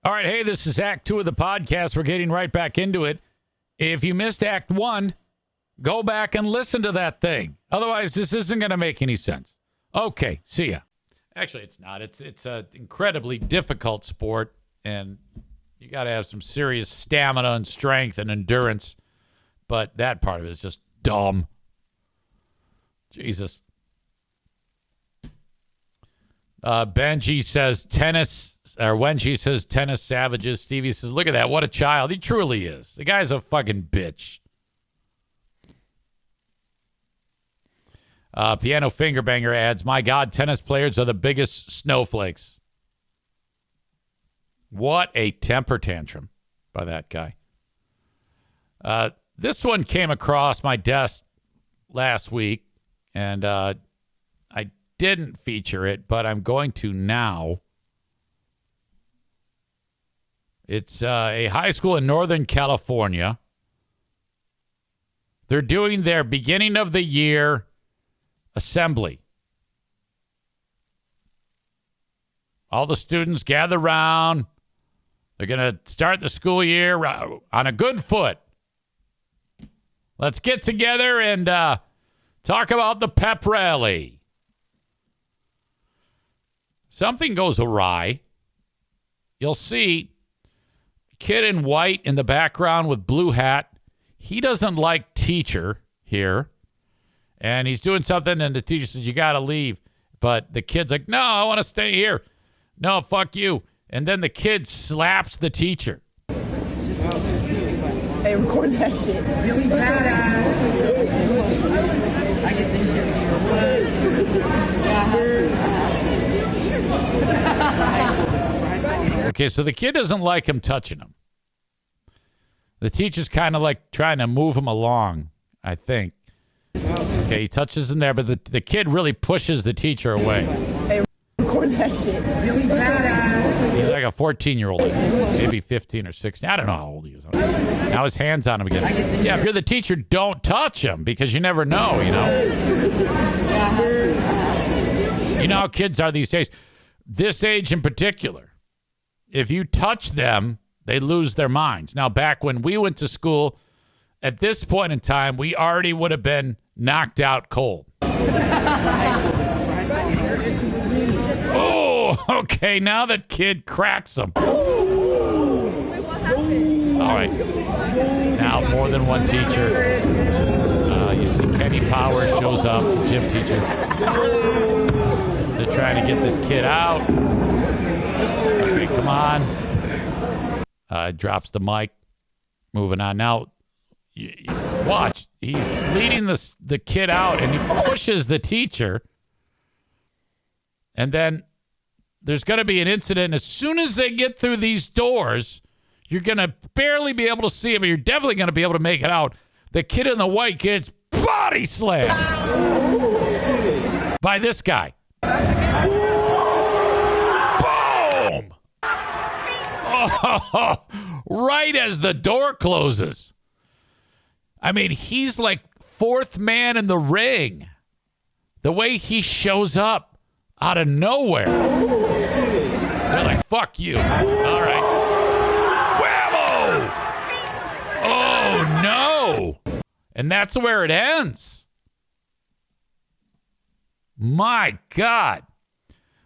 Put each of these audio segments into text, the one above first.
All right, hey, this is Act 2 of the podcast. We're getting right back into it. If you missed Act 1, go back and listen to that thing. Otherwise, this isn't going to make any sense. Okay, see ya. Actually, it's not. It's an incredibly difficult sport, and you got to have some serious stamina and strength and endurance. But that part of it is just dumb. Jesus. Benji says tennis, or Wenji says tennis savages. Stevie says, look at that. What a child. He truly is. The guy's a fucking bitch. Piano Fingerbanger adds, my God, tennis players are the biggest snowflakes. What a temper tantrum by that guy. This one came across my desk last week, and I didn't feature it, but I'm going to now. It's a high school in Northern California. They're doing their beginning of the year assembly. All the students gather around. They're going to start the school year on a good foot. Let's get together and talk about the pep rally. Something goes awry. You'll see kid in white in the background with blue hat. He doesn't like teacher here. And he's doing something, and the teacher says, you got to leave. But the kid's like, no, I want to stay here. No, fuck you. And then the kid slaps the teacher. Hey, record that shit. Really badass. I get this shit Okay, so the kid doesn't like him touching him. The teacher's kind of like trying to move him along, I think. Okay, he touches him there, but the kid really pushes the teacher away. Hey, record that shit. Really badass. He's like a 14-year-old, maybe 15 or 16. I don't know how old he is. Now his hand's on him again. Yeah, if you're the teacher, don't touch him because you never know, you know. You know how kids are these days. This age in particular, if you touch them, they lose their minds. Now, back when we went to school, at this point in time, we already would have been knocked out cold. Oh, okay. Now that kid cracks him. All right. Now, more than one teacher. You see Kenny Powers shows up, gym teacher. They're trying to get this kid out. Okay, come on. Drops the mic. Moving on. Now, watch. He's leading the kid out, and he pushes the teacher. And then there's going to be an incident. As soon as they get through these doors, you're going to barely be able to see it, but you're definitely going to be able to make it out. The kid in the white gets body slammed by this guy. Boom! Oh, right as the door closes. I mean, he's like fourth man in the ring. The way he shows up out of nowhere. They're like, fuck you. All right. Whammo! Oh, no. And that's where it ends. My God.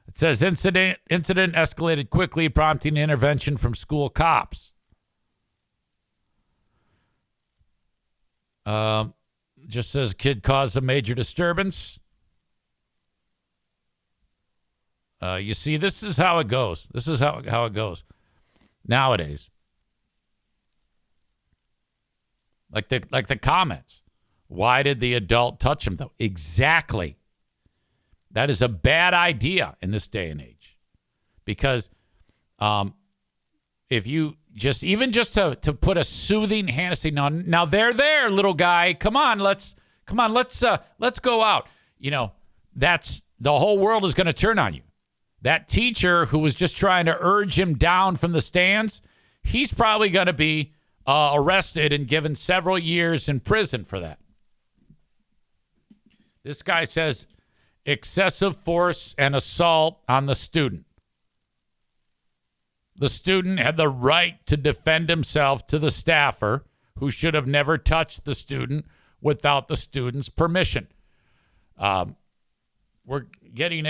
It says incident escalated quickly, prompting intervention from school cops. Just says kid caused a major disturbance. You see, this is how it goes. This is how it goes nowadays. Like the comments. Why did the adult touch him, though? Exactly. That is a bad idea in this day and age. Because if you just to put a soothing hand and say, now they're there, little guy. Come on, let's go out. You know, that's the whole world is going to turn on you. That teacher who was just trying to urge him down from the stands, he's probably going to be arrested and given several years in prison for that. This guy says excessive force and assault on the student. The student had the right to defend himself to the staffer, who should have never touched the student without the student's permission. We're getting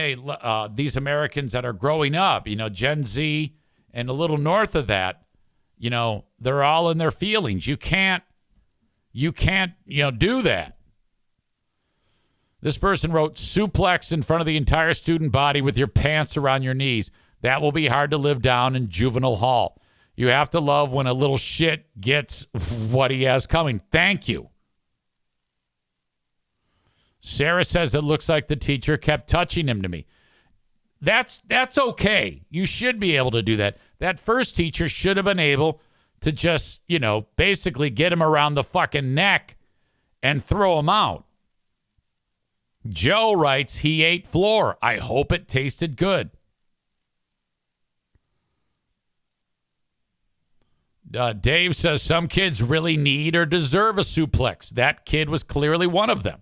these Americans that are growing up, Gen Z and a little north of that, they're all in their feelings. You can't, do that. This person wrote, suplex in front of the entire student body with your pants around your knees. That will be hard to live down in juvenile hall. You have to love when a little shit gets what he has coming. Thank you. Sarah says it looks like the teacher kept touching him to me. That's okay. You should be able to do that. That first teacher should have been able to just, basically get him around the fucking neck and throw him out. Joe writes, he ate floor. I hope it tasted good. Dave says some kids really need or deserve a suplex. That kid was clearly one of them.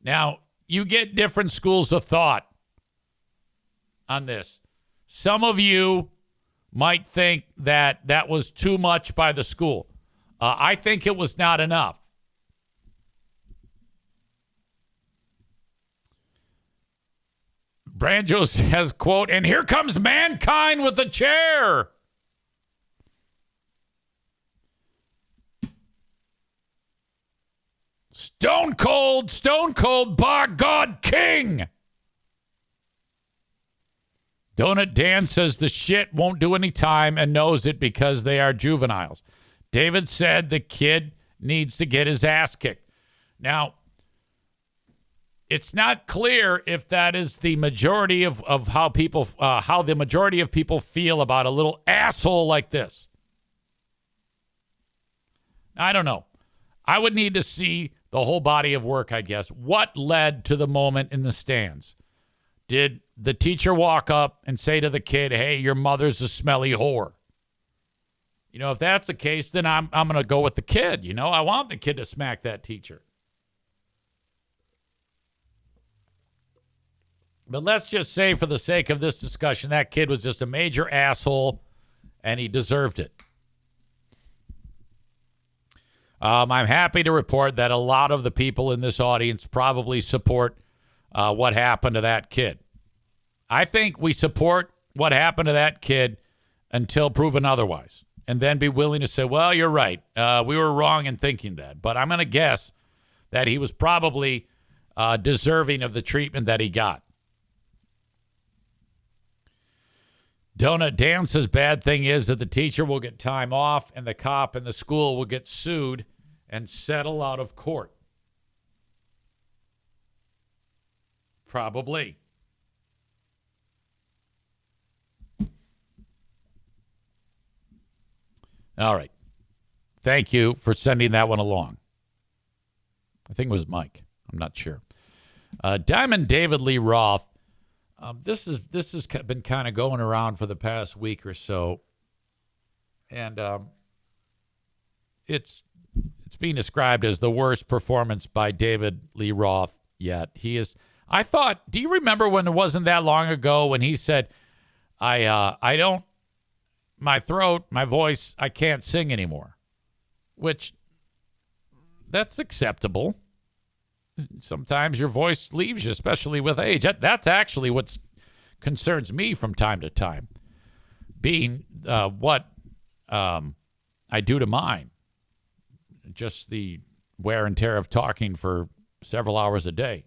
Now, you get different schools of thought on this. Some of you might think that was too much by the school. I think it was not enough. Branjo says, quote, and here comes mankind with a chair. Stone cold, by God, king. Donut Dan says the shit won't do any time and knows it because they are juveniles. David said the kid needs to get his ass kicked. Now, it's not clear if that is the majority of how the majority of people feel about a little asshole like this. I don't know. I would need to see the whole body of work, I guess. What led to the moment in the stands? Did the teacher walk up and say to the kid, hey, your mother's a smelly whore? If that's the case, then I'm going to go with the kid. I want the kid to smack that teacher. But let's just say, for the sake of this discussion, that kid was just a major asshole, and he deserved it. I'm happy to report that a lot of the people in this audience probably support what happened to that kid. I think we support what happened to that kid until proven otherwise, and then be willing to say, well, you're right. We were wrong in thinking that. But I'm going to guess that he was probably deserving of the treatment that he got. Donut Dan says bad thing is that the teacher will get time off and the cop and the school will get sued and settle out of court. Probably. All right. Thank you for sending that one along. I think it was Mike. I'm not sure. Diamond David Lee Roth. This has been kind of going around for the past week or so, and it's being described as the worst performance by David Lee Roth yet. He is. I thought. Do you remember when it wasn't that long ago when he said, "I don't, my throat, my voice, I can't sing anymore," which that's acceptable. Sometimes your voice leaves you, especially with age. That's actually what concerns me from time to time, being what I do to mine. Just the wear and tear of talking for several hours a day.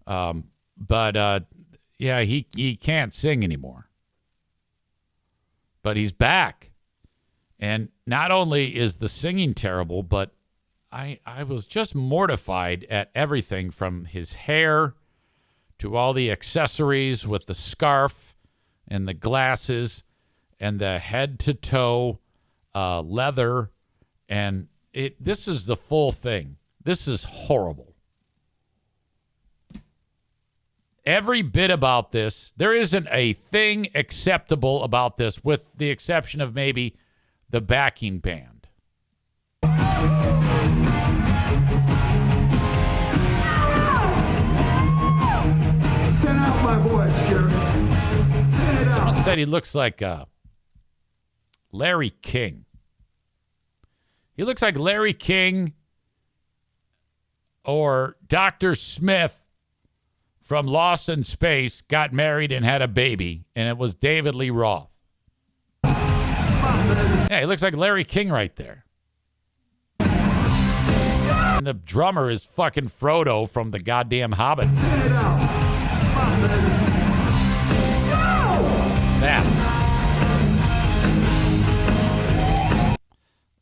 But he can't sing anymore. But he's back. And not only is the singing terrible, but I was just mortified at everything from his hair to all the accessories with the scarf and the glasses and the head to toe leather. And this is the full thing. This is horrible. Every bit about this, there isn't a thing acceptable about this with the exception of maybe the backing band. Send out my voice, Jerry. said he looks like Larry King. He looks like Larry King or Dr. Smith from Lost in Space got married and had a baby, and it was David Lee Roth. Yeah, he looks like Larry King right there. And the drummer is fucking Frodo from the goddamn Hobbit. That.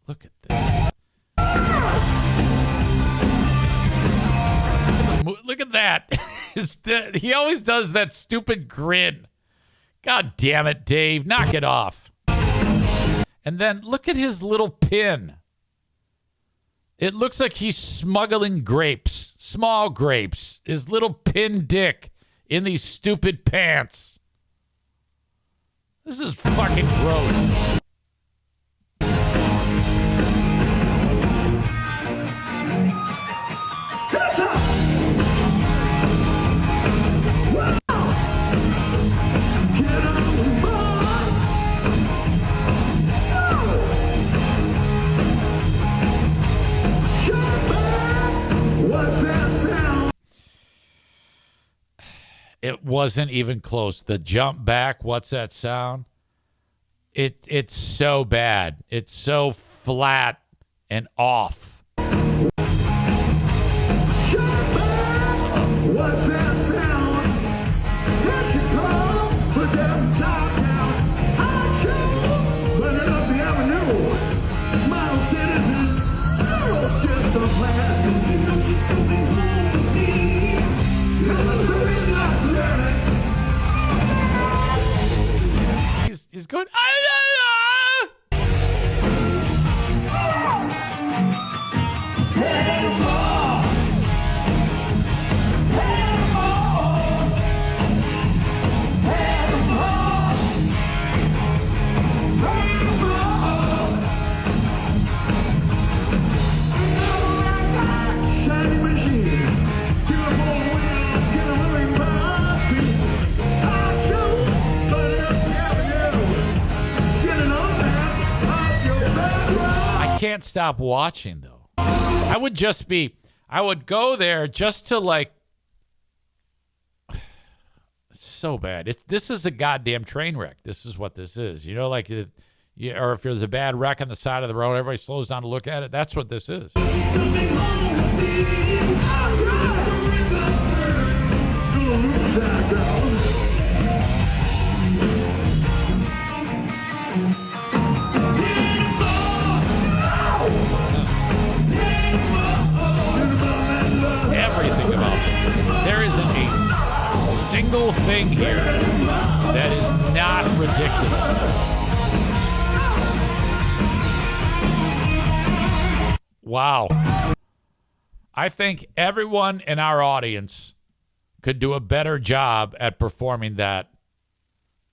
Look at this. Look at that. He always does that stupid grin. God damn it, Dave. Knock it off. And then look at his little pin. It looks like he's smuggling grapes, small grapes. His little pin dick in these stupid pants. This is fucking gross. It wasn't even close. The jump back, what's that sound? It's so bad. It's so flat and off. What's that sound? Here she comes, put them top down. I come, running up the avenue. Model citizen, zero just a plan. She knows she's coming home with me. He's going. I can't stop watching though. I would go there just to like. It's so bad. This is a goddamn train wreck. This is what this is. You know, like, or if there's a bad wreck on the side of the road, everybody slows down to look at it. That's what this is. Everything about this. There isn't a single thing here that is not ridiculous. Wow. I think everyone in our audience could do a better job at performing that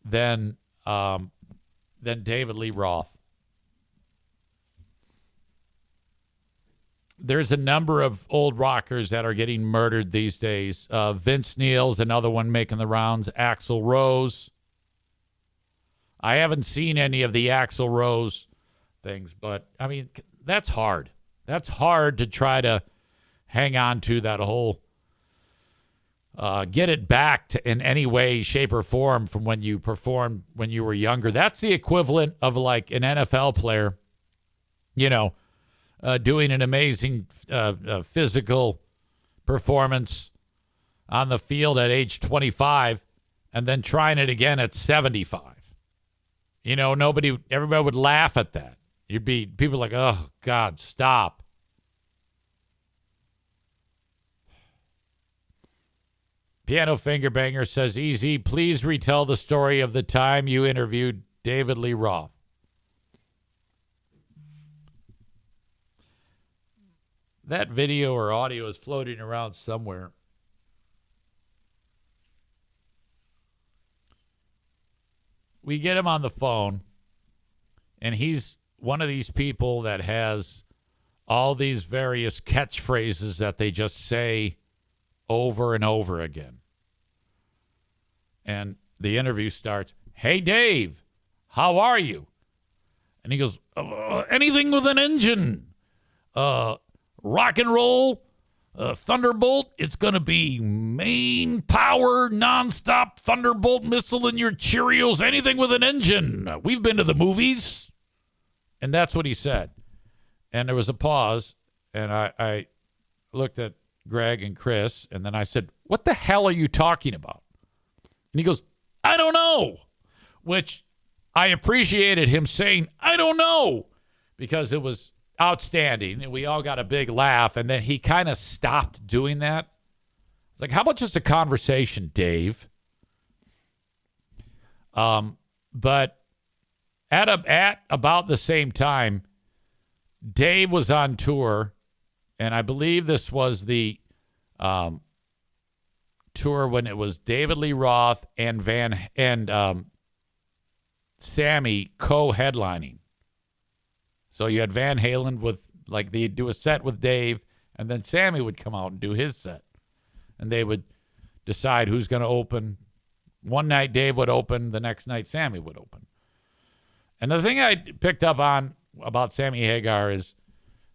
than David Lee Roth. There's a number of old rockers that are getting murdered these days. Vince Neil's another one making the rounds. Axl Rose. I haven't seen any of the Axl Rose things, but, I mean, that's hard. That's hard to try to hang on to that whole get it back to, in any way, shape, or form from when you performed when you were younger. That's the equivalent of like an NFL player, you know, doing an amazing physical performance on the field at age 25 and then trying it again at 75. You know, everybody would laugh at that. People like, oh, God, stop. Piano Finger Banger says, EZ, please retell the story of the time you interviewed David Lee Roth. That video or audio is floating around somewhere. We get him on the phone, and he's one of these people that has all these various catchphrases that they just say over and over again. And the interview starts, "Hey, Dave, how are you?" And he goes, "Anything with an engine. Rock and roll, Thunderbolt. It's going to be main power, nonstop Thunderbolt missile in your Cheerios. Anything with an engine. We've been to the movies." And that's what he said. And there was a pause, and I looked at Greg and Chris, and then I said, "What the hell are you talking about?" And he goes, "I don't know," which I appreciated him saying, "I don't know," because it was outstanding, and we all got a big laugh, and then he kind of stopped doing that. Like, how about just a conversation, Dave? But at about the same time, Dave was on tour, and I believe this was the tour when it was David Lee Roth and Sammy co-headlining. So you had Van Halen with, like, they'd do a set with Dave, and then Sammy would come out and do his set. And they would decide who's going to open. One night Dave would open, the next night Sammy would open. And the thing I picked up on about Sammy Hagar is,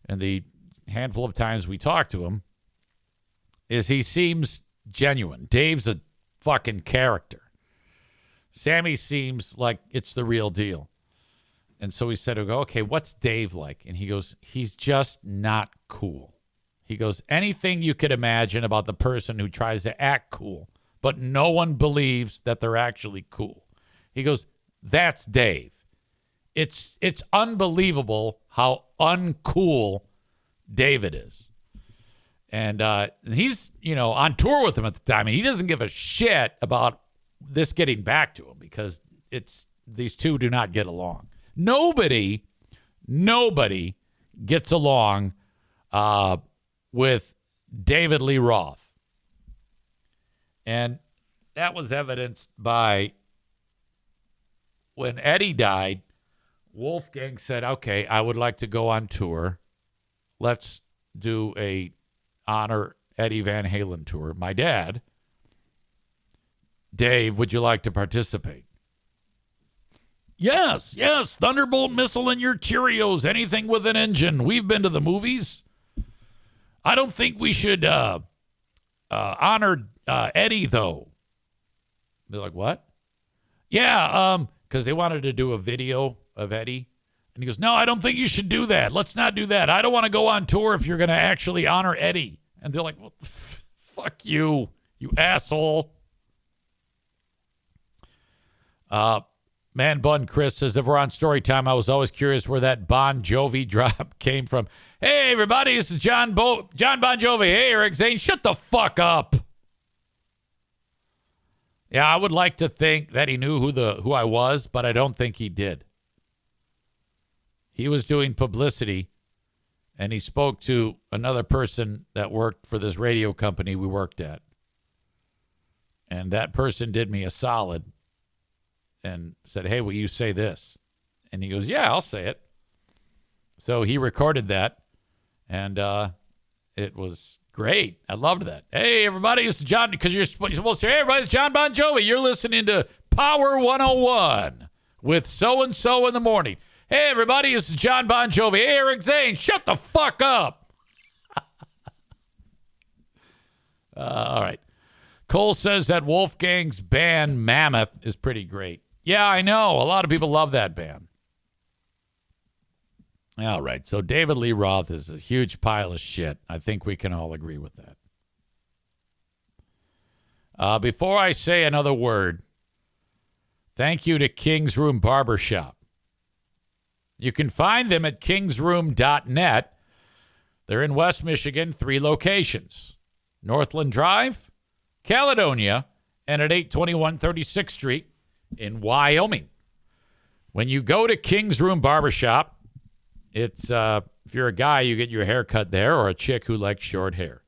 in the handful of times we talked to him, is he seems genuine. Dave's a fucking character. Sammy seems like it's the real deal. And so we said, "Okay, what's Dave like?" And he goes, "He's just not cool." He goes, "Anything you could imagine about the person who tries to act cool, but no one believes that they're actually cool." He goes, "That's Dave." It's unbelievable how uncool David is. And he's, on tour with him at the time, and he doesn't give a shit about this getting back to him because these two do not get along. Nobody gets along with David Lee Roth. And that was evidenced by when Eddie died. Wolfgang said, "Okay, I would like to go on tour. Let's do a honor Eddie Van Halen tour. My dad, Dave, would you like to participate?" Yes, Thunderbolt missile in your Cheerios, anything with an engine. We've been to the movies. I don't think we should honor Eddie, though. They're like, "What?" "Yeah, because they wanted to do a video of Eddie. And he goes, "No, I don't think you should do that. Let's not do that. I don't want to go on tour if you're going to actually honor Eddie." And they're like, "Well, fuck you, you asshole." Man Bun Chris says, "If we're on story time, I was always curious where that Bon Jovi drop came from." Hey, everybody, this is John Bon Jovi. Hey, Eric Zane, shut the fuck up. Yeah, I would like to think that he knew who I was, but I don't think he did. He was doing publicity, and he spoke to another person that worked for this radio company we worked at. And that person did me a solid and said, "Hey, will you say this?" And he goes, "Yeah, I'll say it." So he recorded that, and it was great. I loved that. Hey, everybody, it's John, because you're supposed to say, "Hey, everybody, it's John Bon Jovi. You're listening to Power 101 with so-and-so in the morning. Hey, everybody, this is John Bon Jovi. Hey, Eric Zane, shut the fuck up." All right. Cole says that Wolfgang's band Mammoth is pretty great. Yeah, I know. A lot of people love that band. All right. So David Lee Roth is a huge pile of shit. I think we can all agree with that. Before I say another word, thank you to King's Room Barbershop. You can find them at kingsroom.net. They're in West Michigan, 3 locations: Northland Drive, Caledonia, and at 821 36th Street in Wyoming. When you go to King's Room Barbershop, it's if you're a guy, you get your hair cut there, or a chick who likes short hair.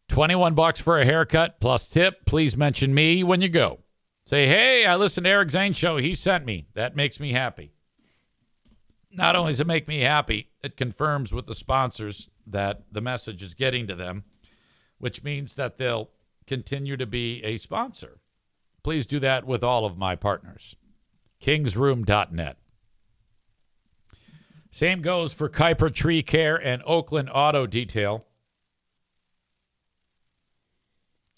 $21 for a haircut plus tip. Please mention me when you go. Say, "Hey, I listened to Eric Zane's show. He sent me." That makes me happy. Not only does it make me happy, it confirms with the sponsors that the message is getting to them, which means that they'll continue to be a sponsor. Please do that with all of my partners. Kingsroom.net. Same goes for Kuiper Tree Care and Oakland Auto Detail.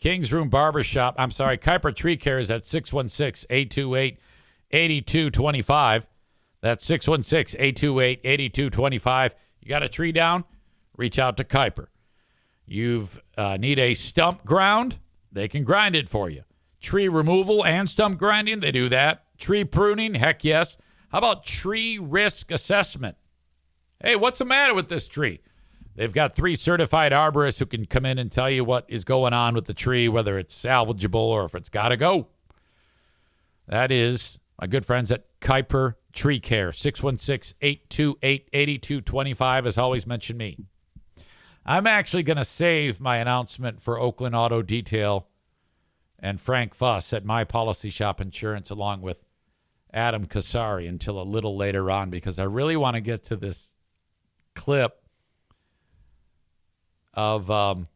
Kingsroom Barbershop. Kuiper Tree Care is at 616-828-8225. That's 616-828-8225. You got a tree down? Reach out to Kuiper. You've need a stump ground? They can grind it for you. Tree removal and stump grinding? They do that. Tree pruning? Heck yes. How about tree risk assessment? Hey, what's the matter with this tree? They've got 3 certified arborists who can come in and tell you what is going on with the tree, whether it's salvageable or if it's got to go. That is my good friends at Kuiper Tree Care. 616-828-8225. As always, mention me. I'm actually going to save my announcement for Oakland Auto Detail and Frank Fuss at My Policy Shop Insurance along with Adam Kasari until a little later on because I really want to get to this clip of hang on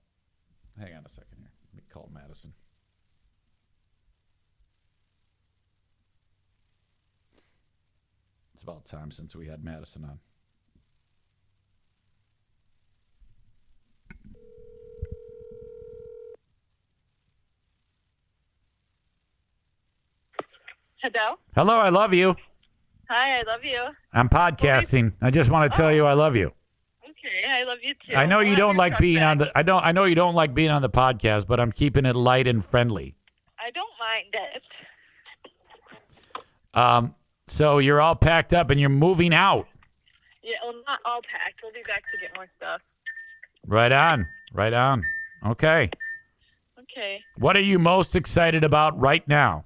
a second here. Let me call Madison. It's about time since we had Madison on. Hello? Hello, I love you. Hi, I love you. I'm podcasting. I just want to tell you I love you. Okay, I love you too. I know you I'll have don't your like truck being back. on the I know you don't like being on the podcast, but I'm keeping it light and friendly. I don't mind it. So you're all packed up and you're moving out. Yeah, well, not all packed. We'll be back to get more stuff. Right on. Right on. Okay. Okay. What are you most excited about right now?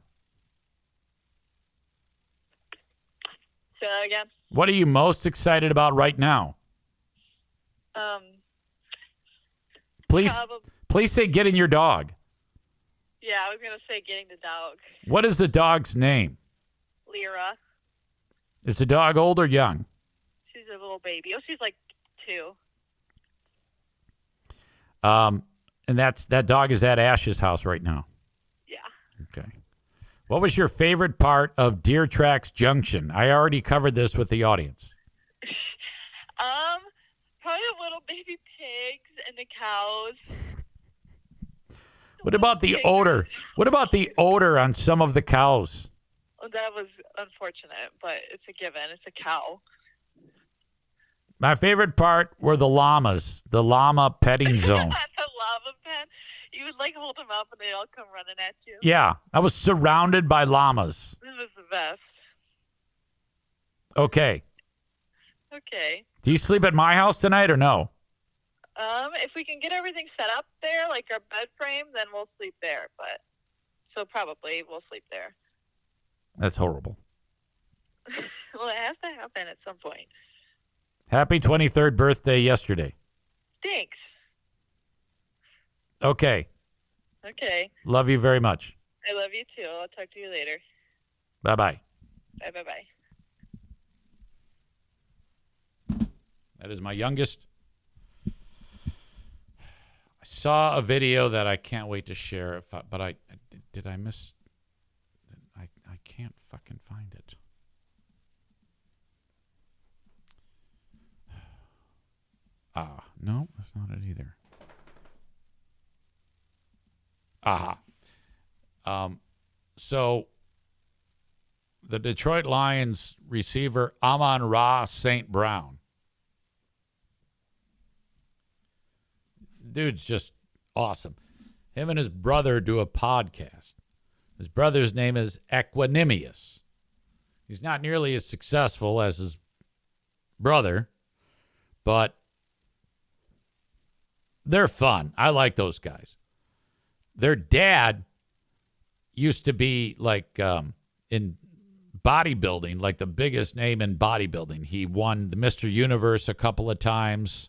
Say that again. What are you most excited about right now? Please Probably, say getting your dog. yeah, I was going to say getting the dog. What is the dog's name? Lyra. Is the dog old or young? She's a little baby. Oh, she's like 2. And that dog is at Ash's house right now. Yeah. Okay. What was your favorite part of Deer Tracks Junction? I already covered this with the audience. Probably the little baby pigs and the cows. What about the Pigs are odor? What about the odor on some of the cows? Oh, that was unfortunate, but it's a given. It's a cow. My favorite part were the llamas, the llama petting zone. The lava pen. You would like hold them up and they'd all come running at you. Yeah, I was surrounded by llamas. It was the best. Okay. Okay. Do you sleep at my house tonight or no? If we can get everything set up there, like our bed frame, then we'll sleep there. But so probably we'll sleep there. That's horrible. Well, it has to happen at some point. Happy 23rd birthday yesterday. Thanks. Okay. Okay. Love you very much. I love you too. I'll talk to you later. Bye-bye. Bye. That is my youngest. I saw a video that I can't wait to share, but I miss? I can't fucking find it. No, that's not it either. So the Detroit Lions receiver Amon-Ra St. Brown. Dude's just awesome. Him and his brother do a podcast. His brother's name is Equanimous. He's not nearly as successful as his brother, but they're fun. I like those guys. Their dad used to be like in bodybuilding, like the biggest name in bodybuilding. He won the Mr. Universe a couple of times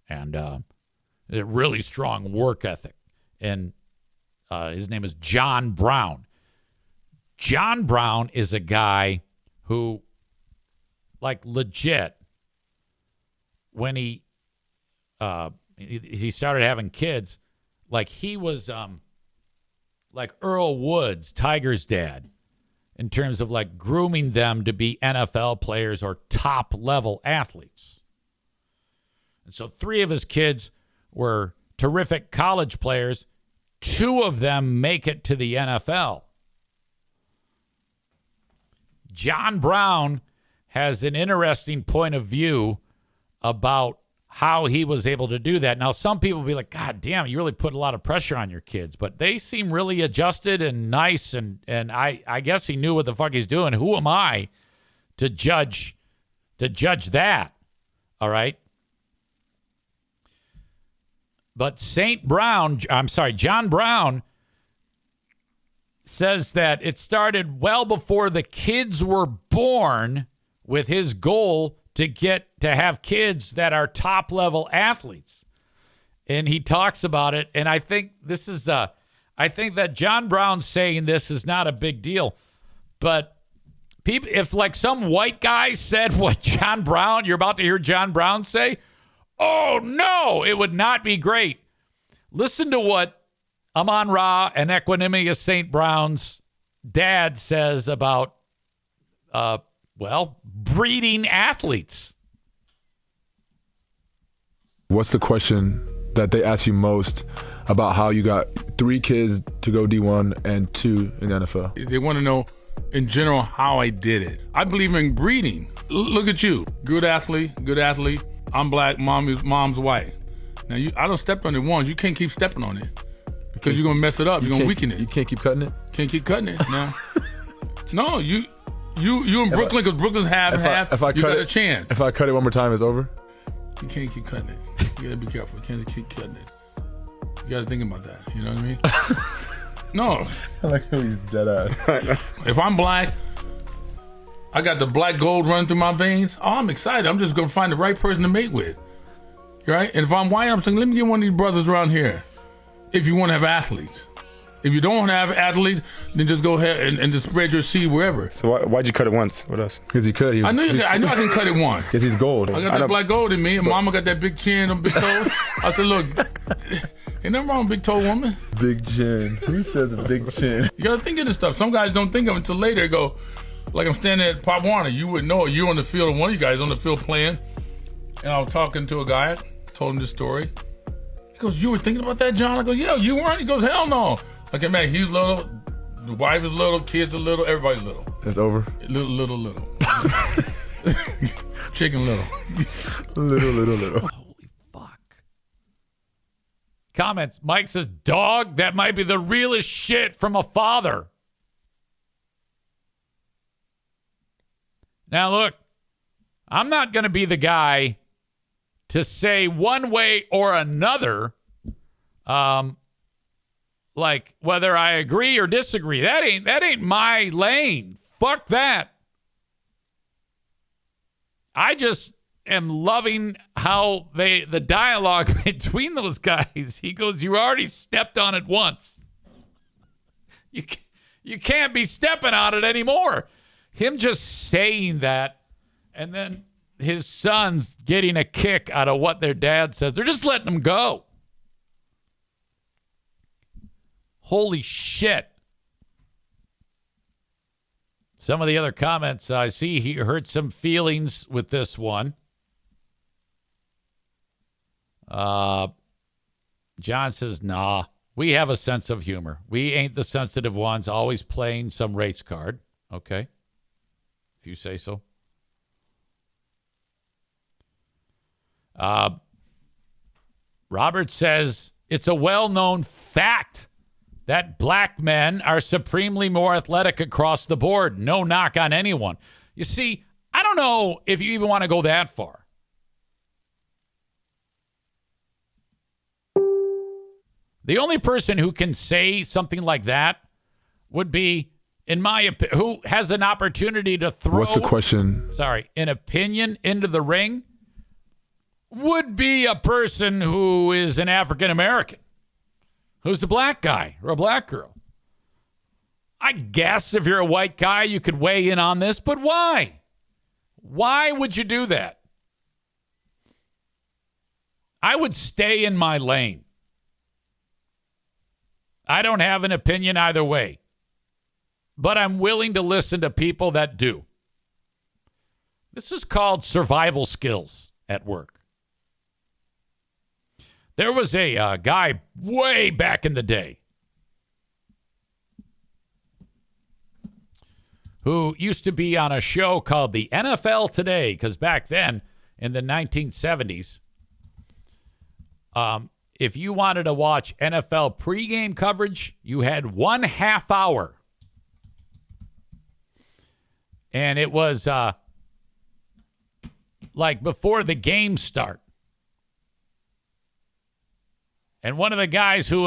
and a really strong work ethic. And his name is John Brown. John Brown is a guy who, like, legit, when he started having kids, like, he was like Earl Woods, Tiger's dad, in terms of like grooming them to be NFL players or top level athletes. And so 3 of his kids were terrific college players. 2 of them make it to the NFL. John Brown has an interesting point of view about how he was able to do that. Now, some people will be like, God damn, you really put a lot of pressure on your kids. But they seem really adjusted and nice, and I guess he knew what the fuck he's doing. Who am I to judge that? All right? But John Brown says that it started well before the kids were born with his goal to have kids that are top level athletes. And he talks about it. And I think I think that John Brown saying this is not a big deal, but people, if like some white guy said what John Brown, you're about to hear John Brown say, oh no, it would not be great. Listen to what Amon-Ra and Equanimous St. Brown's dad says about, breeding athletes. What's the question that they ask you most about how you got 3 kids to go D1 and 2 in the NFL? They want to know, in general, how I did it. I believe in breeding. Look at you. Good athlete. I'm black, mom's white. Now, I don't step on it once. You can't keep stepping on it because you're going to mess it up. You're going to weaken it. You can't keep cutting it? Can't keep cutting it. No. No, you in Brooklyn, because Brooklyn's half. You got a chance. If I cut it one more time, it's over? You can't keep cutting it. You got to be careful. You can't keep cutting it. You got to think about that. You know what I mean? No. I like how he's dead ass. If I'm black, I got the black gold running through my veins. Oh, I'm excited. I'm just going to find the right person to mate with. Right? And if I'm white, I'm saying, let me get one of these brothers around here. If you want to have athletes. If you don't want to have athletes, then just go ahead and just spread your seed wherever. So why'd you cut it once? What else? Because he could. I knew I can cut it once. Because he's gold. I got that black gold in me, and mama got that big chin and big toes. I said, look, ain't nothing wrong with big toe woman. Big chin. Who says a big chin? You got to think of this stuff. Some guys don't think of it until later. They go, like I'm standing at Pop Warner. You wouldn't know it. You're on the field, one of you guys on the field playing. And I was talking to a guy, told him this story. He goes, you were thinking about that, John? I go, yeah, you weren't? He goes, hell no. Okay, man, he's little, the wife is little, kids are little, everybody's little. It's over? Little. Chicken little. Little. Holy fuck. Comments. Mike says, dog, that might be the realest shit from a father. Now, look, I'm not going to be the guy to say one way or another, like whether I agree or disagree. That ain't my lane. Fuck that. I just am loving how the dialogue between those guys. He goes, you already stepped on it once. You can't be stepping on it anymore. Him just saying that, and then his son's getting a kick out of what their dad says. They're just letting him go. Holy shit. Some of the other comments I see, he hurt some feelings with this one. John says, nah, we have a sense of humor. We ain't the sensitive ones, always playing some race card. Okay. If you say so. Robert says, it's a well-known fact that black men are supremely more athletic across the board. No knock on anyone. You see, I don't know if you even want to go that far. The only person who can say something like that would be, in my opinion, who has an opportunity to throw... What's the question? Sorry, an opinion into the ring would be a person who is an African American. Who's a black guy or a black girl? I guess if you're a white guy, you could weigh in on this, but why? Why would you do that? I would stay in my lane. I don't have an opinion either way, but I'm willing to listen to people that do. This is called survival skills at work. There was a guy way back in the day who used to be on a show called the NFL Today, because back then in the 1970s, if you wanted to watch NFL pregame coverage, you had 1/2 hour. And it was like before the game start. And one of the guys who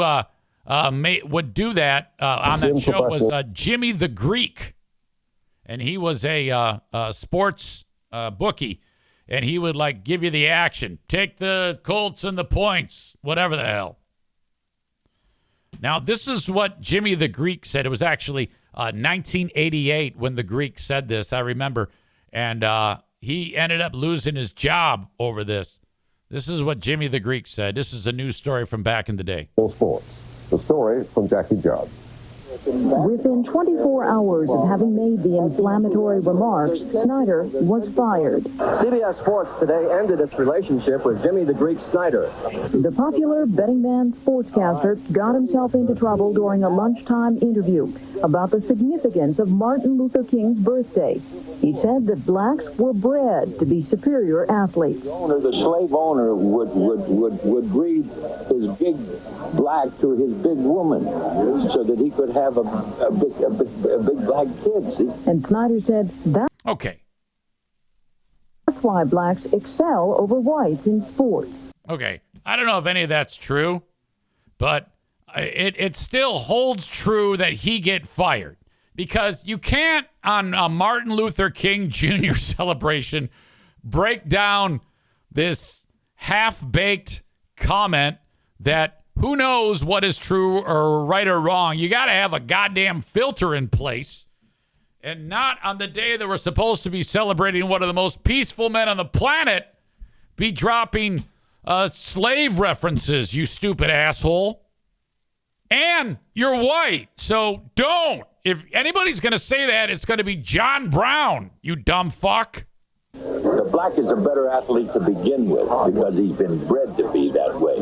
would do that on that show was Jimmy the Greek. And he was a sports bookie. And he would like give you the action. Take the Colts and the points, whatever the hell. Now, this is what Jimmy the Greek said. It was actually 1988 when the Greek said this, I remember. And he ended up losing his job over this. This is what Jimmy the Greek said. This is a news story from back in the day. Sports. The story from Jackie Judd. Within 24 hours of having made the inflammatory remarks, Snyder was fired. CBS Sports today ended its relationship with Jimmy the Greek Snyder. The popular betting man sportscaster got himself into trouble during a lunchtime interview about the significance of Martin Luther King's birthday. He said that blacks were bred to be superior athletes. The slave owner would breed his big black to his big woman so that he could have a big black kid. See? And Snyder said that's why blacks excel over whites in sports. Okay. I don't know if any of that's true, but it still holds true that he get fired. Because you can't, on a Martin Luther King Jr. celebration, break down this half-baked comment that who knows what is true or right or wrong. You got to have a goddamn filter in place. And not on the day that we're supposed to be celebrating one of the most peaceful men on the planet be dropping slave references, you stupid asshole. And you're white, so don't. If anybody's going to say that, it's going to be John Brown, you dumb fuck. The black is a better athlete to begin with because he's been bred to be that way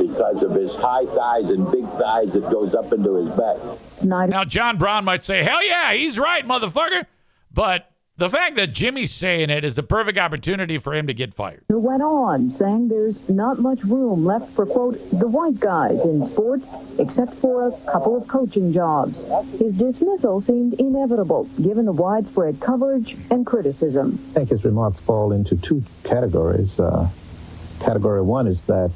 because of his high thighs and big thighs that goes up into his back. Now, John Brown might say, hell yeah, he's right, motherfucker. But the fact that Jimmy's saying it is the perfect opportunity for him to get fired. He went on, saying there's not much room left for, quote, the white guys in sports, except for a couple of coaching jobs. His dismissal seemed inevitable, given the widespread coverage and criticism. I think his remarks fall into two categories. Category one is that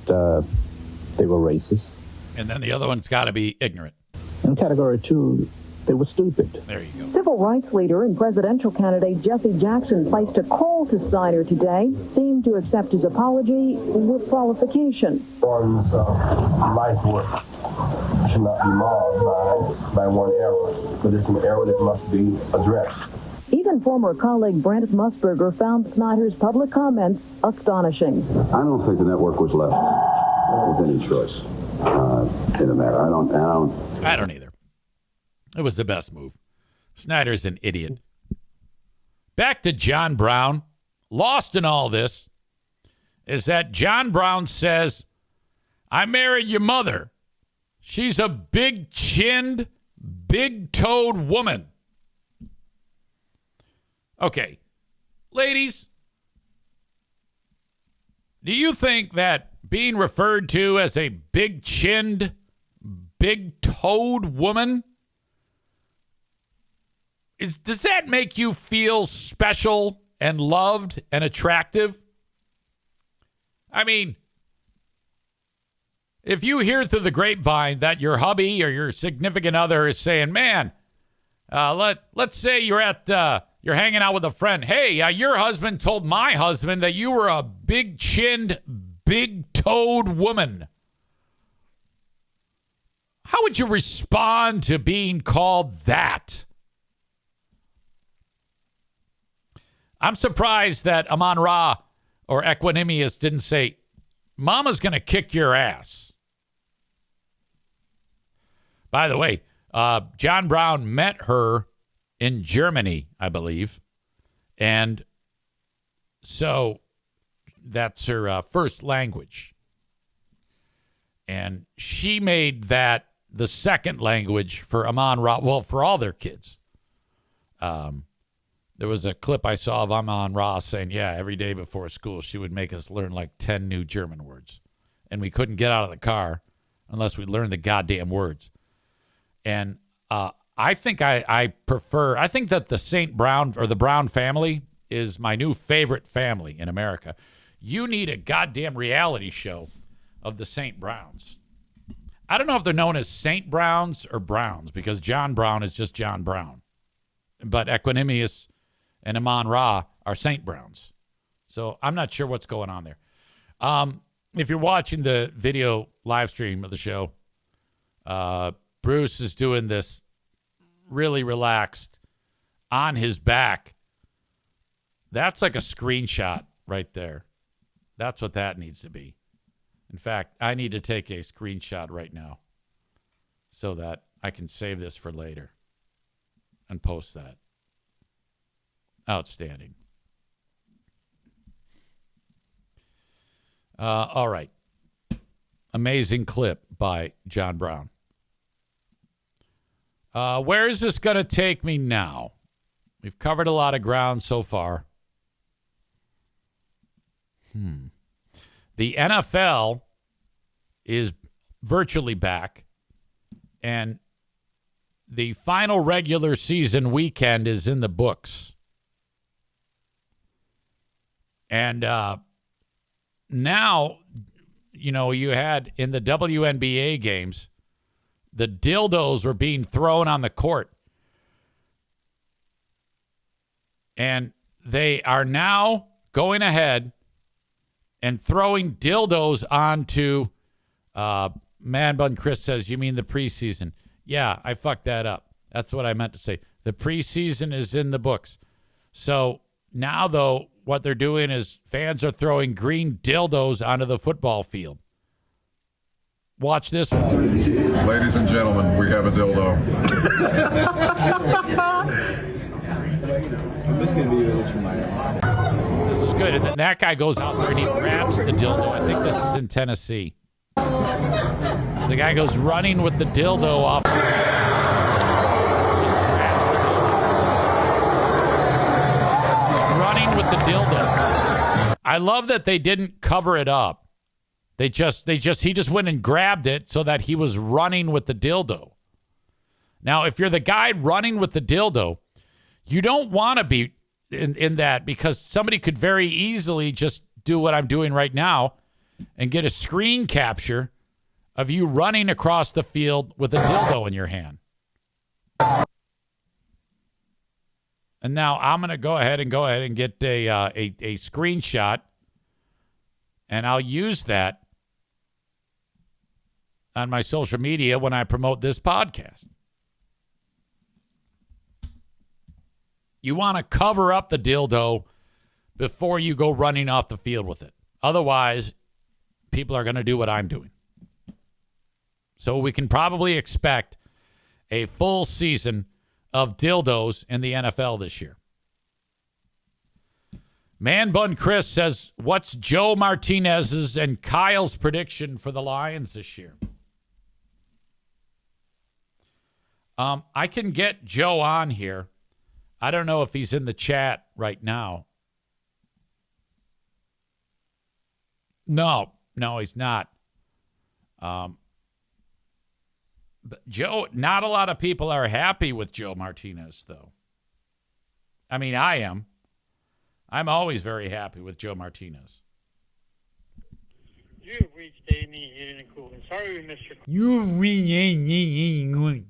they were racist. And then the other one's got to be ignorant. And category two, they were stupid. There you go. Civil rights leader and presidential candidate Jesse Jackson placed a call to Snyder today, seemed to accept his apology with qualification. One's life work should not be marred by one error, but it's an error that must be addressed. Even former colleague Brent Musburger found Snyder's public comments astonishing. I don't think the network was left with any choice in the matter. I don't either. It was the best move. Snyder's an idiot. Back to John Brown. Lost in all this is that John Brown says, I married your mother. She's a big-chinned, big-toed woman. Okay. Ladies, do you think that being referred to as a big-chinned, big-toed woman, does that make you feel special and loved and attractive? I mean, if you hear through the grapevine that your hubby or your significant other is saying, man, let's say you're hanging out with a friend. Hey, your husband told my husband that you were a big-chinned, big-toed woman. How would you respond to being called that? I'm surprised that Amon-Ra or Equanimous didn't say, Mama's going to kick your ass. By the way, John Brown met her in Germany, I believe. And so that's her first language. And she made that the second language for Amon Ra, well, for all their kids. There was a clip I saw of Amon Ra saying, yeah, every day before school, she would make us learn like 10 new German words. And we couldn't get out of the car unless we learned the goddamn words. And I think I think that the St. Brown or the Brown family is my new favorite family in America. You need a goddamn reality show of the St. Browns. I don't know if they're known as St. Browns or Browns because John Brown is just John Brown. But Equanimous and Amon Ra are St. Browns. So I'm not sure what's going on there. If you're watching the video live stream of the show, Bruce is doing this really relaxed on his back. That's like a screenshot right there. That's what that needs to be. In fact, I need to take a screenshot right now so that I can save this for later and post that. Outstanding. All right. Amazing clip by John Brown. Where is this going to take me now? We've covered a lot of ground so far. The NFL is virtually back, and the final regular season weekend is in the books. And now, you know, you had in the WNBA games, the dildos were being thrown on the court. And they are now going ahead and throwing dildos onto, Man Bun Chris says, you mean the preseason? Yeah, I fucked that up. That's what I meant to say. The preseason is in the books. So now, though, what they're doing is fans are throwing green dildos onto the football field. Watch this one. Ladies and gentlemen, we have a dildo. I'm just going to be this for my This is good. And then that guy goes out there and he grabs the dildo. I think this is in Tennessee. The guy goes running with the dildo off. Just grabs the dildo. He's running with the dildo. I love that they didn't cover it up. He just went and grabbed it so that he was running with the dildo. Now, if you're the guy running with the dildo, you don't want to be in that because somebody could very easily just do what I'm doing right now and get a screen capture of you running across the field with a dildo in your hand. And now I'm going to go ahead and get a screenshot, and I'll use that on my social media when I promote this podcast. You want to cover up the dildo before you go running off the field with it. Otherwise, people are going to do what I'm doing. So we can probably expect a full season of dildos in the NFL this year. Man Bun Chris says, what's Joe Martinez's and Kyle's prediction for the Lions this year? I can get Joe on here. I don't know if he's in the chat right now. No, he's not. But Joe, not a lot of people are happy with Joe Martinez, though. I mean, I am. I'm always very happy with Joe Martinez. You've reached Amy Unicorn. Sorry we missed your call. You've reached Amy Unicorn.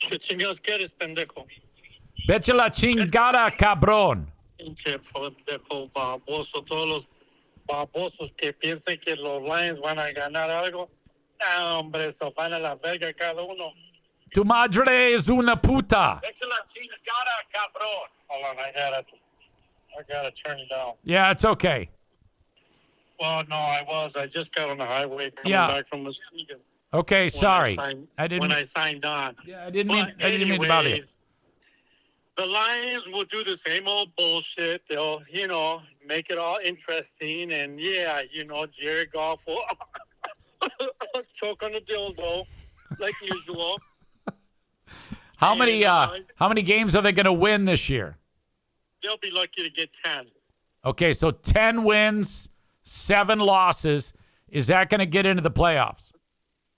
¿Qué chingados quieres, pendejo? Vete la chingada, cabrón. Pinche pendejo baboso. Todos los babosos que piensen que los Lions van a ganar algo. Ah, hombre, eso van a la verga cada uno. Tu madre es una puta. Hold on, I gotta turn it down. Yeah, it's okay. Well, no, I just got on the highway coming back from Muskegon. Okay, sorry. I signed on. Yeah, I didn't mean to bother you. The Lions will do the same old bullshit. They'll, make it all interesting. And Jared Goff will choke on the dildo like usual. How many games are they going to win this year? They'll be lucky to get 10. Okay, so 10 wins, 7 losses. Is that going to get into the playoffs?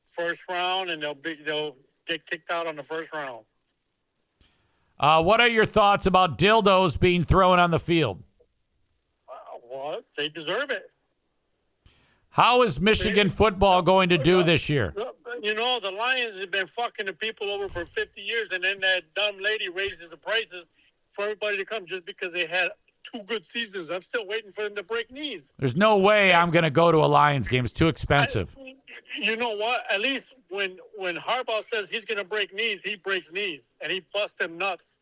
First round, and they'll get kicked out on the first round. What are your thoughts about dildos being thrown on the field? What? They deserve it. How is Michigan football going to do this year? The Lions have been fucking the people over for 50 years, and then that dumb lady raises the prices for everybody to come just because they had 2 good seasons. I'm still waiting for them to break knees. There's no way I'm going to go to a Lions game. It's too expensive. You know what? At least when Harbaugh says he's going to break knees, he breaks knees, and he busts them nuts.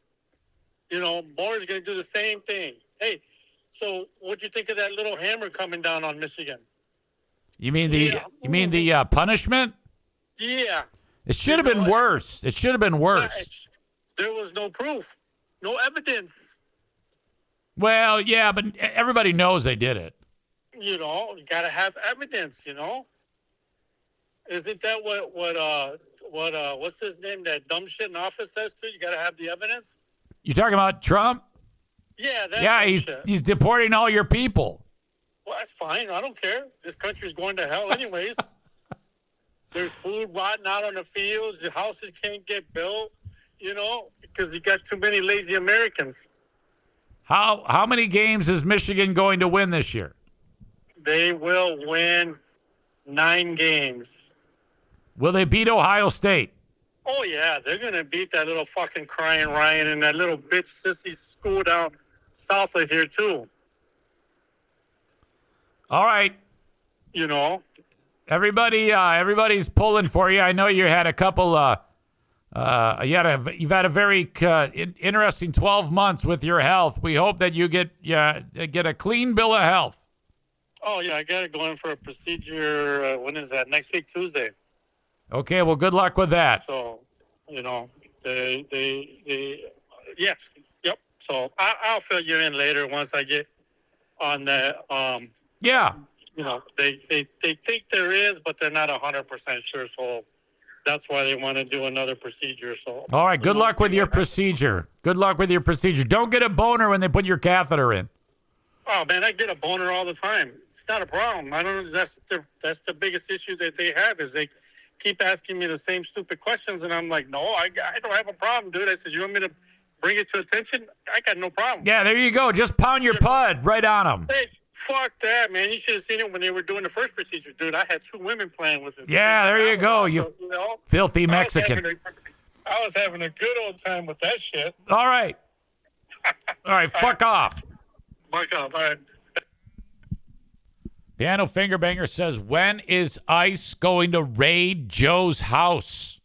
Moore's going to do the same thing. Hey, so what'd you think of that little hammer coming down on Michigan? You mean the punishment? Yeah. It should have been worse. It should have been worse. There was no proof, no evidence. Well, yeah, but everybody knows they did it. You got to have evidence. Isn't that what what's his name? That dumb shit in office says too. You got to have the evidence. You talking about Trump? Yeah. He's deporting all your people. Well, that's fine. I don't care. This country's going to hell anyways. There's food rotting out on the fields. The houses can't get built, because you got too many lazy Americans. How many games is Michigan going to win this year? They will win 9 games. Will they beat Ohio State? Oh, yeah. They're going to beat that little fucking crying Ryan and that little bitch sissy school down south of here, too. All right. Everybody's pulling for you. I know you had a couple. You've had a very interesting 12 months with your health. We hope that you get a clean bill of health. Oh yeah, I got to go in for a procedure. When is that? Next week, Tuesday. Okay. Well, good luck with that. So, yep. So I'll fill you in later once I get on that. Yeah. They think there is, but they're not 100% sure. So that's why they want to do another procedure. So. All right. Good luck with your procedure. Good luck with your procedure. Don't get a boner when they put your catheter in. Oh man, I get a boner all the time. It's not a problem. I don't know. That's the biggest issue that they have is they keep asking me the same stupid questions, and I'm like, no, I don't have a problem, dude. I said, you want me to bring it to attention? I got no problem. Yeah, there you go. Just pound your pud right on them. Hey, fuck that, man. You should have seen it when they were doing the first procedure, dude. I had 2 women playing with it. Yeah, there you go. You filthy Mexican. I was having a good old time with that shit. All right. All right, fuck off. Fuck off. All right. Piano Fingerbanger says, when is ICE going to raid Joe's house?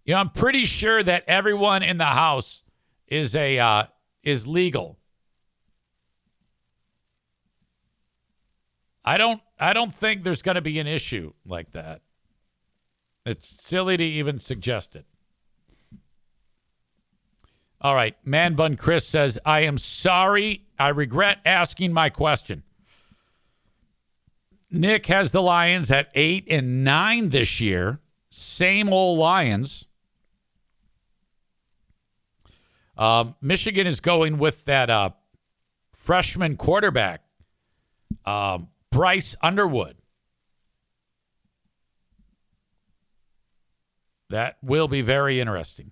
I'm pretty sure that everyone in the house is legal. I don't think there's going to be an issue like that. It's silly to even suggest it. All right. Man Bun Chris says, I am sorry. I regret asking my question. Nick has the Lions at 8-9 this year. Same old Lions. Michigan is going with that freshman quarterback, Bryce Underwood. That will be very interesting.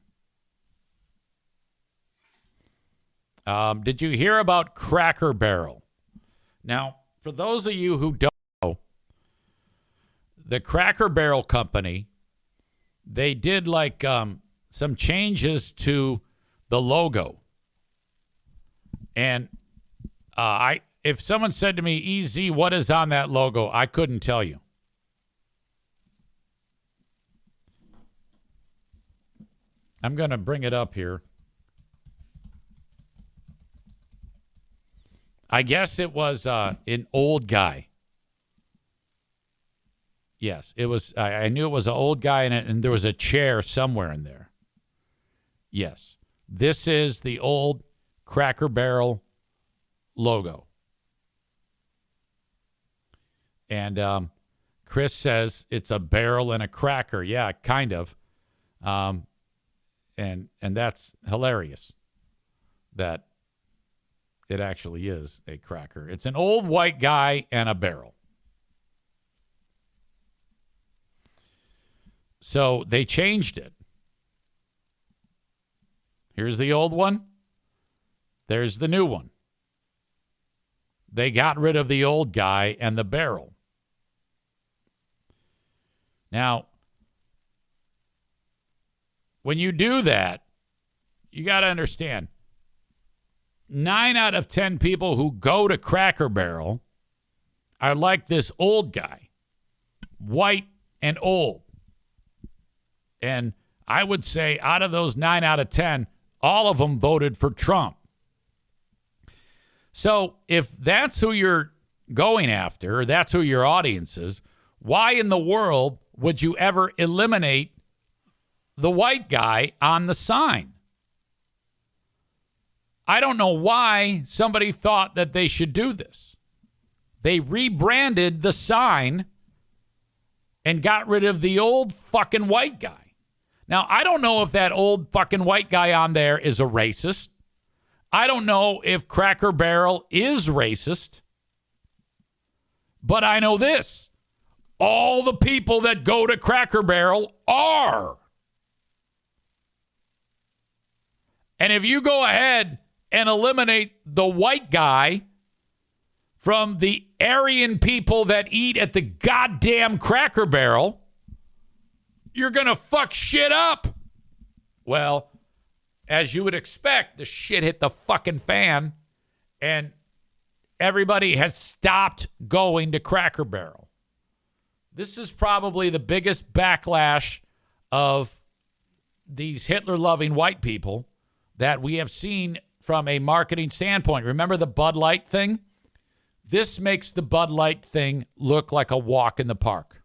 Did you hear about Cracker Barrel? Now, for those of you who don't know, the Cracker Barrel company, they did like some changes to the logo. And if someone said to me, EZ, what is on that logo? I couldn't tell you. I'm going to bring it up here. I guess it was an old guy. Yes, it was. I knew it was an old guy, and there was a chair somewhere in there. Yes, this is the old Cracker Barrel logo. And Chris says it's a barrel and a cracker. Yeah, kind of. And that's hilarious that it actually is a cracker. It's an old white guy and a barrel. So they changed it. Here's the old one. There's the new one. They got rid of the old guy and the barrel. Now, when you do that, you got to understand, 9 out of 10 people who go to Cracker Barrel are like this old guy, white and old. And I would say out of those 9 out of 10, all of them voted for Trump. So if that's who you're going after, or that's who your audience is, why in the world would you ever eliminate the white guy on the sign? I don't know why somebody thought that they should do this. They rebranded the sign and got rid of the old fucking white guy. Now, I don't know if that old fucking white guy on there is a racist. I don't know if Cracker Barrel is racist. But I know this. All the people that go to Cracker Barrel are. And if you go ahead and eliminate the white guy from the Aryan people that eat at the goddamn Cracker Barrel, you're going to fuck shit up. Well, as you would expect, the shit hit the fucking fan, and everybody has stopped going to Cracker Barrel. This is probably the biggest backlash of these Hitler-loving white people that we have seen from a marketing standpoint. Remember the Bud Light thing? This makes the Bud Light thing look like a walk in the park.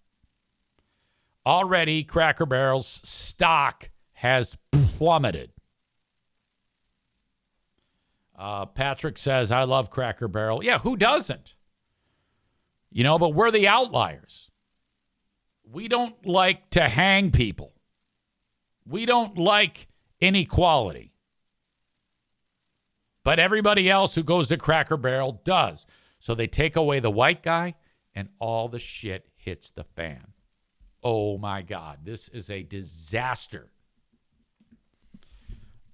Already, Cracker Barrel's stock has plummeted. Patrick says, I love Cracker Barrel. Yeah, who doesn't? You know, but we're the outliers. We don't like to hang people. We don't like inequality. But everybody else who goes to Cracker Barrel does. So they take away the white guy, and all the shit hits the fan. Oh, my God. This is a disaster.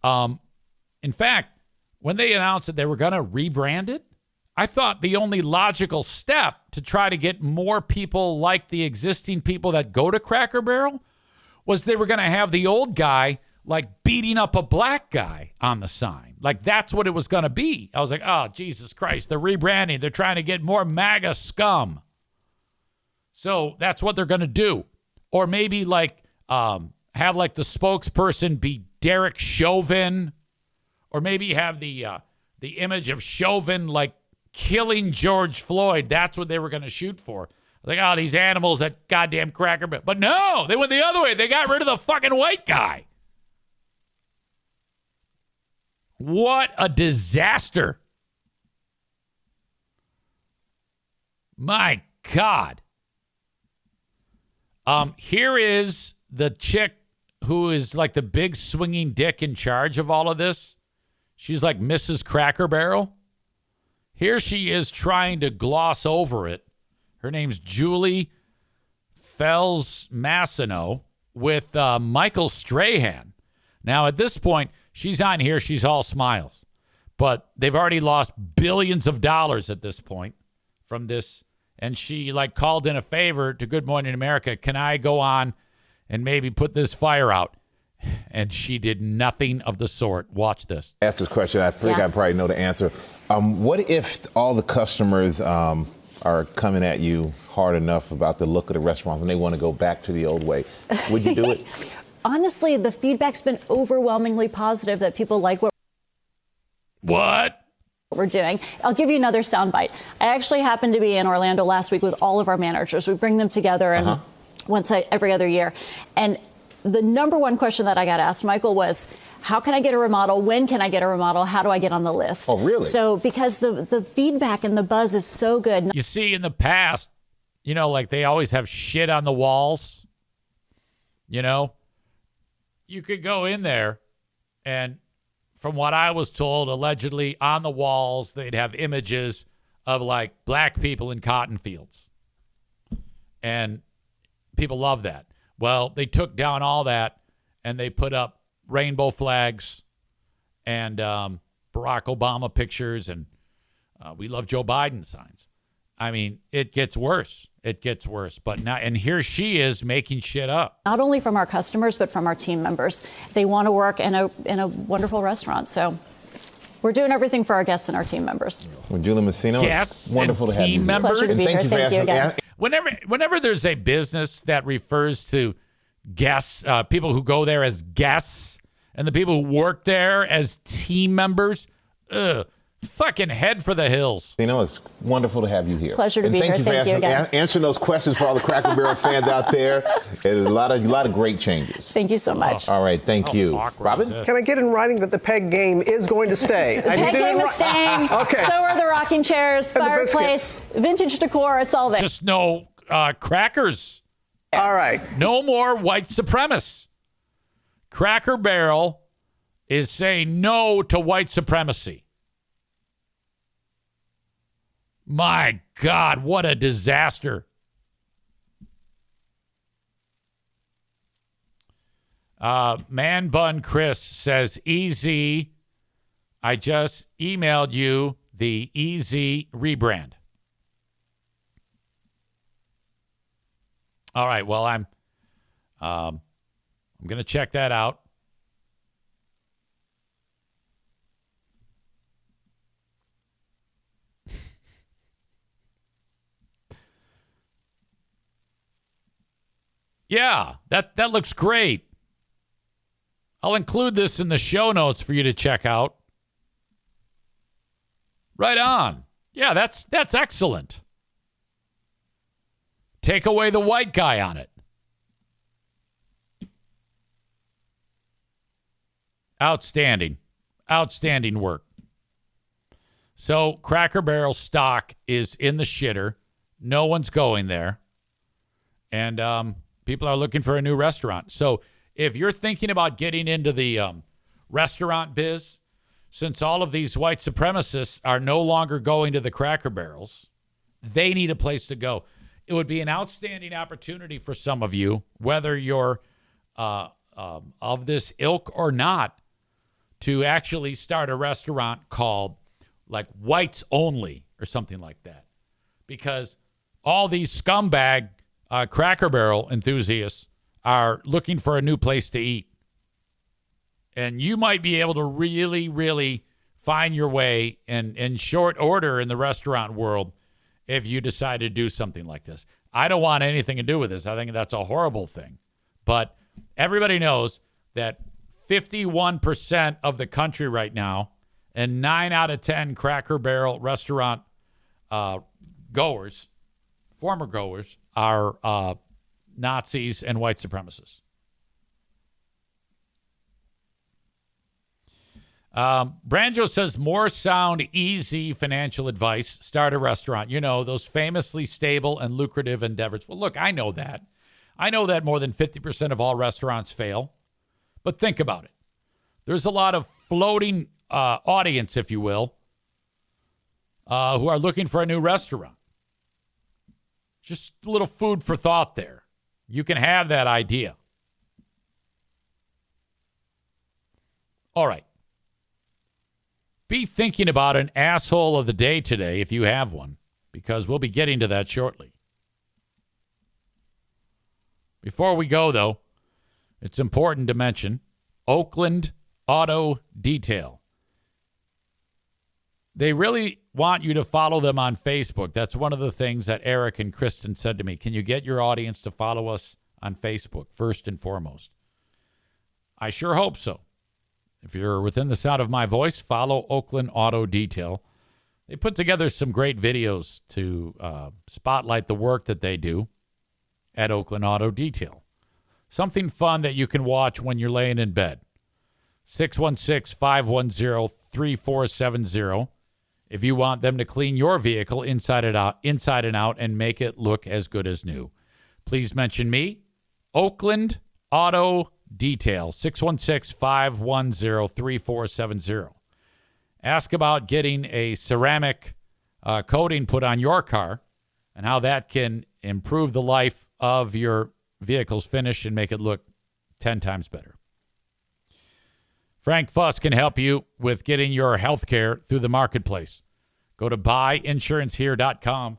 In fact, when they announced that they were going to rebrand it, I thought the only logical step to try to get more people like the existing people that go to Cracker Barrel was they were going to have the old guy like beating up a black guy on the sign. Like that's what it was going to be. I was like, oh, Jesus Christ, they're rebranding. They're trying to get more MAGA scum. So that's what they're going to do. Or maybe like have like the spokesperson be Derek Chauvin. Or maybe have the image of Chauvin like killing George Floyd. That's what they were going to shoot for. Like, oh, these animals at goddamn Cracker Barrel. But no, they went the other way. They got rid of the fucking white guy. What a disaster. My God. Here is the chick who is like the big swinging dick in charge of all of this. She's like Mrs. Cracker Barrel. Here she is trying to gloss over it. Her name's Julie Fels-Massino with Michael Strahan. Now, at this point, she's on here. She's all smiles. But they've already lost billions of dollars at this point from this. And she like called in a favor to Good Morning America. Can I go on and maybe put this fire out? And she did nothing of the sort. Watch this. Ask this question. I think I probably know the answer. What if all the customers are coming at you hard enough about the look of the restaurant and they want to go back to the old way? Would you do it? honestly, the feedback's been overwhelmingly positive that people like what we're doing. I'll give you another soundbite. I actually happened to be in Orlando last week with all of our managers. We bring them together and every other year. And the number one question that I got asked, Michael, was, how can I get a remodel? When can I get a remodel? How do I get on the list? Oh, really? So because the feedback and the buzz is so good. You see, in the past, like they always have shit on the walls. You could go in there and, from what I was told, allegedly on the walls, they'd have images of like black people in cotton fields. And people love that. Well, they took down all that and they put up rainbow flags and Barack Obama pictures and we love Joe Biden signs. I mean, it gets worse. It gets worse. But now, and here she is making shit up. Not only from our customers, but from our team members. They want to work in a wonderful restaurant. So we're doing everything for our guests and our team members. Well, Julie Messino, yes, wonderful to have you. Team members. Pleasure to be here. Thank you again. Whenever there's a business that refers to guests, people who go there as guests, and the people who work there as team members, fucking head for the hills. It's wonderful to have you here. Pleasure to be here. Thank you again. Answering those questions for all the Cracker Barrel fans out there. There's a lot of great changes. Thank you so much. All right, thank you. Robin? Can I get in writing that the peg game is going to stay? The peg game is staying. Okay. So are the rocking chairs, fireplace, vintage decor. It's all there. Just no crackers. All right. No more white supremacists. Cracker Barrel is saying no to white supremacy. My God, what a disaster. Man Bun Chris says, EZ, I just emailed you the EZ rebrand. All right, well, I'm going to check that out. Yeah, that looks great. I'll include this in the show notes for you to check out. Right on. Yeah, that's excellent. Take away the white guy on it. Outstanding. Outstanding work. So Cracker Barrel stock is in the shitter. No one's going there. And people are looking for a new restaurant. So if you're thinking about getting into the restaurant biz, since all of these white supremacists are no longer going to the Cracker Barrels, they need a place to go. It would be an outstanding opportunity for some of you, whether you're of this ilk or not, to actually start a restaurant called like Whites Only or something like that. Because all these scumbag Cracker Barrel enthusiasts are looking for a new place to eat. And you might be able to really, really find your way in short order in the restaurant world if you decide to do something like this. I don't want anything to do with this. I think that's a horrible thing. But everybody knows that 51% of the country right now and 9 out of 10 Cracker Barrel restaurant goers, former goers, are Nazis and white supremacists. Branjo says, more sound, easy financial advice. Start a restaurant. You know, those famously stable and lucrative endeavors. Well, look, I know that. I know that more than 50% of all restaurants fail. But think about it. There's a lot of floating audience, if you will, who are looking for a new restaurant. Just a little food for thought there. You can have that idea. All right. Be thinking about an asshole of the day today if you have one, because we'll be getting to that shortly. Before we go, though, it's important to mention Oakland Auto Detail. They really want you to follow them on Facebook. That's one of the things that Eric and Kristen said to me. Can you get your audience to follow us on Facebook first and foremost? I sure hope so. If you're within the sound of my voice, follow Oakland Auto Detail. They put together some great videos to spotlight the work that they do at Oakland Auto Detail. Something fun that you can watch when you're laying in bed. 616-510-3470. If you want them to clean your vehicle inside and out, and make it look as good as new. Please mention me, Oakland Auto Detail, 616-510-3470. Ask about getting a ceramic coating put on your car and how that can improve the life of your vehicle's finish and make it look 10 times better. Frank Fuss can help you with getting your health care through the marketplace. Go to buyinsurancehere.com.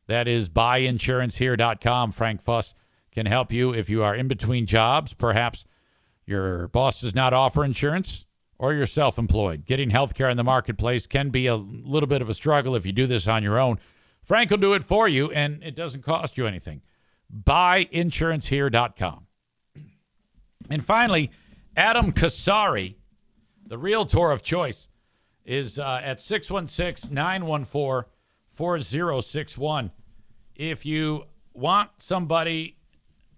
That is buyinsurancehere.com. Frank Fuss can help you if you are in between jobs. Perhaps your boss does not offer insurance, or you're self-employed. Getting health care in the marketplace can be a little bit of a struggle if you do this on your own. Frank will do it for you, and it doesn't cost you anything. Buyinsurancehere.com. And finally, Adam Kasari, the realtor of choice, is at 616-914-4061. If you want somebody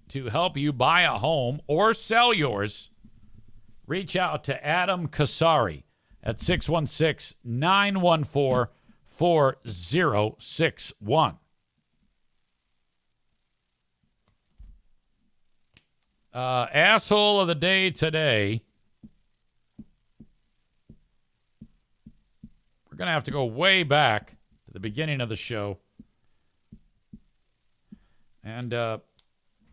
to help you buy a home or sell yours, reach out to Adam Kasari at 616-914-4061. Asshole of the day today. We're going to have to go way back to the beginning of the show. And I'm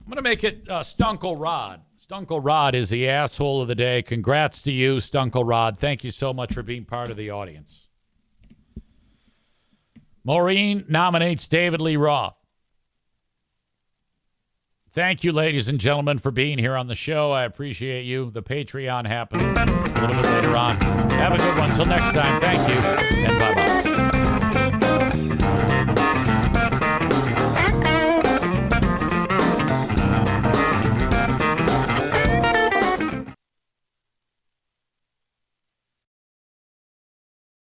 going to make it Stuncle Rod. Stuncle Rod is the asshole of the day. Congrats to you, Stuncle Rod. Thank you so much for being part of the audience. Maureen nominates David Lee Roth. Thank you, ladies and gentlemen, for being here on the show. I appreciate you. The Patreon happens a little bit later on. Have a good one. Until next time, thank you, and bye-bye.